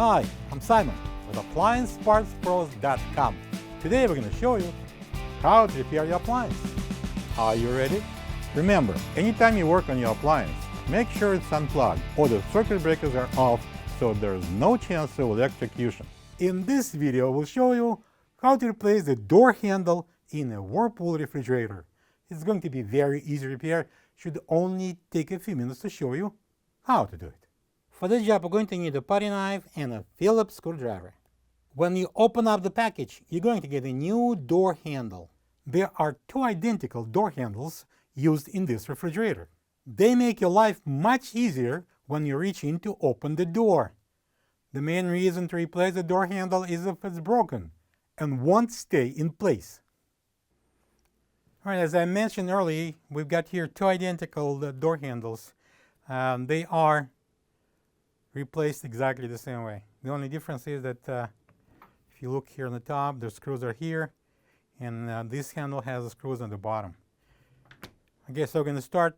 Hi, I'm Simon with AppliancePartsPros.com. Today we're going to show you how to repair your appliance. Are you ready? Remember, anytime you work on your appliance, make sure it's unplugged or the circuit breakers are off so there's no chance of electrocution. In this video, we'll show you how to replace the door handle in a Whirlpool refrigerator. It's going to be very easy repair. Should only take a few minutes to show you how to do it. For this job, we're going to need a putty knife and a Phillips screwdriver. When you open up the package, you're going to get a new door handle. There are two identical door handles used in this refrigerator. They make your life much easier when you reach in to open the door. The main reason to replace the door handle is if it's broken and won't stay in place. All right, as I mentioned earlier, we've got here two identical door handles. They are replaced exactly the same way. The only difference is that if you look here on the top, the screws are here, and this handle has the screws on the bottom. Okay, so we're going to start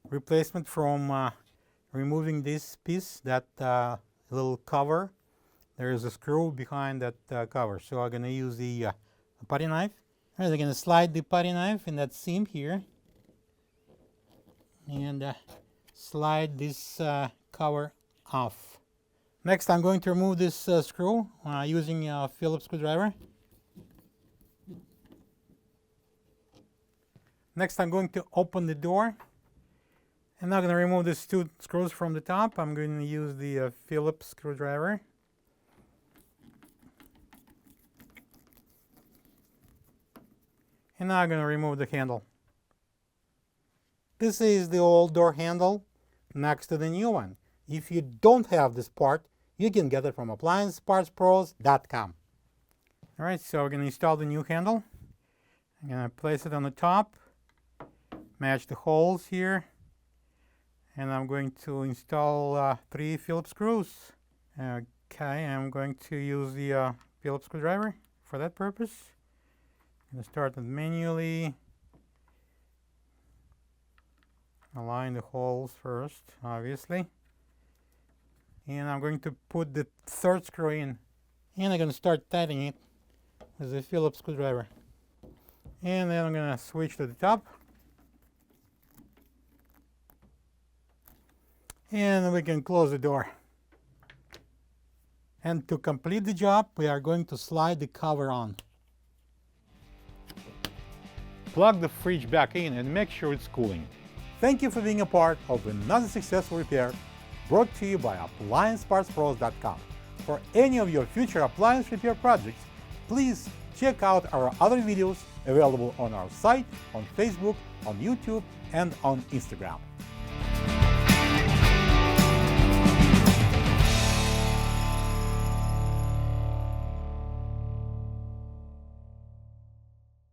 replacement from removing this piece, that little cover. There is a screw behind that cover, so I'm going to use the putty knife. All right, I'm going to slide the putty knife in that seam here and slide this cover off. Next, I'm going to remove this screw using a Phillips screwdriver. Next, I'm going to open the door. And now I'm going to remove these two screws from the top. I'm going to use the Phillips screwdriver. And now I'm going to remove the handle. This is the old door handle next to the new one. If you don't have this part, you can get it from AppliancePartsPros.com. All right, so we're going to install the new handle. I'm going to place it on the top, match the holes here, and I'm going to install 3 Phillips screws. Okay, I'm going to use the Phillips screwdriver for that purpose. I'm going to start it manually. Align the holes first, obviously. And I'm going to put the third screw in. And I'm going to start tightening it with the Phillips screwdriver. And then I'm going to switch to the top. And we can close the door. And to complete the job, we are going to slide the cover on. Plug the fridge back in and make sure it's cooling. Thank you for being a part of another successful repair brought to you by AppliancePartsPros.com. For any of your future appliance repair projects, please check out our other videos available on our site, on Facebook, on YouTube, and on Instagram.